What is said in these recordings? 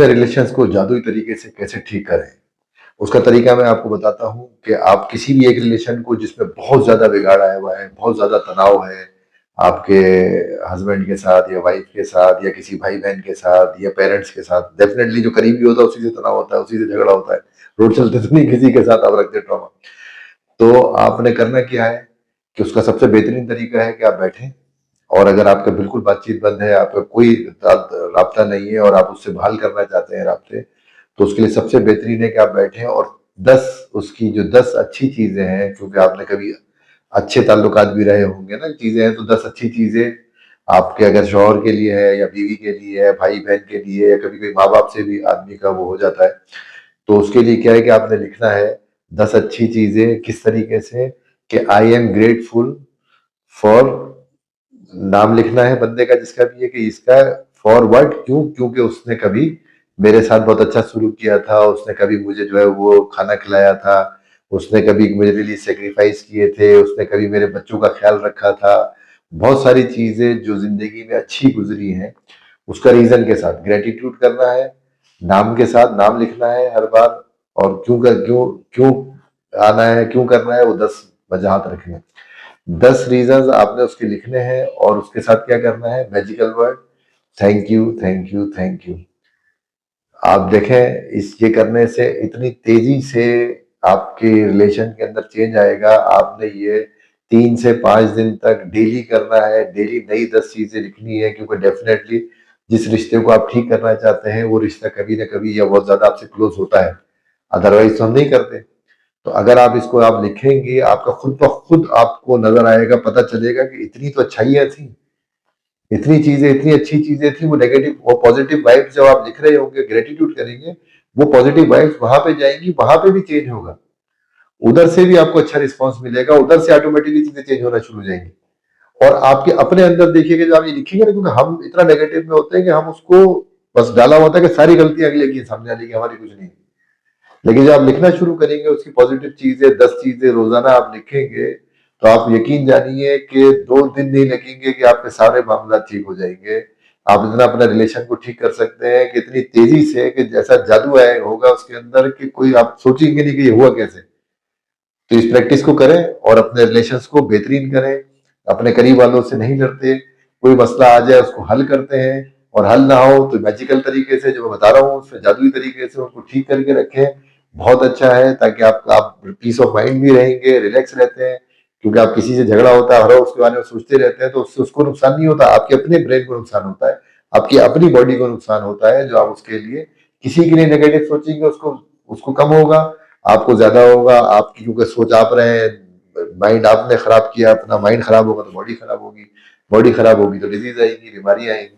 अपने रिलेशंस को जादुई तरीके से कैसे ठीक करें, उसका तरीका मैं आपको बताता हूँ कि आप किसी भी एक रिलेशन को जिसमें बहुत ज़्यादा बिगाड़ आया हुआ है, बहुत ज़्यादा तनाव है, आपके हस्बैंड के साथ या वाइफ के साथ या किसी भाई-बहन के साथ या पेरेंट्स के साथ, डेफ़िनेटली जो करीबी होता है उसी से तनाव होता है, उसी से झगड़ा होता है। रोड चलते तो नहीं किसी के साथ आप रखते ट्रॉमा। तो आपने करना क्या है कि उसका सबसे बेहतरीन तरीका है कि आप बैठें और अगर आपका बिल्कुल बातचीत बंद है, आपका कोई राब्ता नहीं है और आप उससे बहाल करना चाहते हैं राब्ते, तो उसके लिए सबसे बेहतरीन है कि आप बैठें और 10 उसकी जो 10 अच्छी चीज़ें हैं, क्योंकि आपने कभी अच्छे ताल्लुकात भी रहे होंगे ना, चीज़ें हैं तो 10 अच्छी चीज़ें आपके अगर शौहर के लिए है या बीवी के लिए है, भाई-बहन के लिए या कभी-कभी माँ-बाप से भी आदमी का वो हो जाता है। तो उसके लिए क्या है कि आपने लिखना है 10 अच्छी चीज़ें किस तरीके से कि आई एम ग्रेटफुल फॉर नाम लिखना है बंदे का जिसका भी है कि इसका फॉरवर्ड क्यों क्योंकि उसने कभी मेरे साथ बहुत अच्छा सलूक किया था, उसने कभी मुझे जो है वो खाना खिलाया था, उसने कभी मेरे लिए सेक्रीफाइस किए थे, उसने कभी मेरे बच्चों का ख्याल रखा था। बहुत सारी चीजें जो जिंदगी में अच्छी गुजरी हैं उसका रीजन के साथ ग्रेटिट्यूड करना है, नाम के साथ नाम लिखना है हर बार और क्यों क्यों आना है क्यों करना है वो 10 वजहात रखने हैं। 10 रीजंस आपने उसके लिखने हैं और उसके साथ क्या करना है magical word thank you thank you thank you. आप देखें इस ये करने से इतनी तेजी से आपके रिलेशन के अंदर चेंज आएगा। आपने ये 3 से 5 दिन तक डेली करना है, डेली नई 10 चीजें लिखनी है क्योंकि डेफिनेटली जिस रिश्ते को आप ठीक करना चाहते हैं वो रिश्ता कभी ना कभी या बहुत ज्यादा आपसे क्लोज होता है, अदरवाइज तो हम नहीं करते। तो अगर आप इसको आप लिखेंगे आपका खुद ब खुद आपको नजर आएगा, पता चलेगा कि इतनी तो अच्छाइयाँ थी, इतनी चीजें इतनी अच्छी चीजें थी, वो नेगेटिव वो पॉजिटिव वाइब्स जब आप लिख रहे होंगे ग्रेटिट्यूड करेंगे, वो पॉजिटिव वाइब्स वहां पे जाएंगी, वहां पे भी चेंज होगा, उधर से भी आपको अच्छा रिस्पॉन्स मिलेगा, उधर से ऑटोमेटिकली चीजें चेंज होना शुरू हो जाएंगी। और आपके अपने अंदर देखिएगा जब आप ये लिखेंगे ना, क्योंकि हम इतना नेगेटिव में होते हैं कि हम उसको बस डाला होता है कि सारी गलतियां अगले की सामने वाले की, हमारी कुछ नहीं। लेकिन जब आप लिखना शुरू करेंगे उसकी पॉजिटिव चीजें 10 चीजें रोजाना आप लिखेंगे तो आप यकीन जानिए कि 2 दिन नहीं लगेंगे कि आपके सारे मामला ठीक हो जाएंगे। आप इतना अपने रिलेशन को ठीक कर सकते हैं कि इतनी तेजी से कि जैसा जादू है होगा उसके अंदर कि कोई आप सोचेंगे नहीं कि ये हुआ कैसे। तो इस प्रैक्टिस को करें और अपने रिलेशंस को बेहतरीन करें। अपने करीब वालों से नहीं लड़ते, कोई मसला आ जाए उसको हल करते हैं और हल ना हो तो मैजिकल तरीके से जो मैं बता रहा हूँ उसमें जादुई तरीके से उसको ठीक करके रखें। बहुत अच्छा है ताकि आप पीस ऑफ माइंड भी रहेंगे, रिलैक्स रहते हैं, क्योंकि आप किसी से झगड़ा होता है हर वक्त उसके बारे में सोचते रहते हैं तो उससे उसको नुकसान नहीं होता, आपके अपने ब्रेन को नुकसान होता है, आपकी अपनी बॉडी को नुकसान होता है। जो आप उसके लिए किसी के लिए नेगेटिव सोचेंगे उसको उसको कम होगा, आपको ज्यादा होगा। आपकी क्योंकि सोच आप रहे हैं, माइंड आपने खराब किया, अपना माइंड खराब होगा तो बॉडी खराब होगी, बॉडी खराब होगी तो डिजीज आएगी, बीमारी आएगी।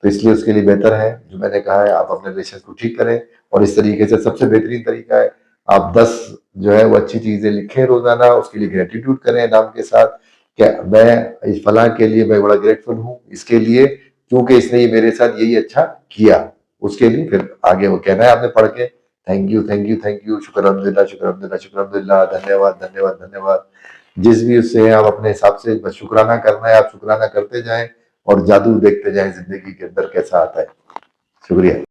तो इसलिए उसके लिए बेहतर है जो मैंने कहा है आप अपने रिलेशन को ठीक करें और इस तरीके से सबसे बेहतरीन तरीका है आप 10 जो है वो अच्छी चीजें लिखें रोजाना, उसके लिए ग्रेटिट्यूड करें नाम के साथ क्या मैं इस फलां के लिए मैं बड़ा ग्रेटफुल हूँ इसके लिए क्योंकि इसने ये मेरे साथ यही अच्छा किया। उसके लिए फिर आगे वो कहना है आपने पढ़ के thank you thank you thank you, शुक्र अल्हम्दुलिल्लाह शुक्र अल्हम्दुलिल्लाह शुक्र अल्हम्दुलिल्लाह, धन्यवाद धन्यवाद धन्यवाद। जिस भी उससे आप अपने हिसाब से बस शुक्राना करना है, आप शुक्राना करते जाएं और जादू देखते जाएं जिंदगी के अंदर कैसा आता है। शुक्रिया।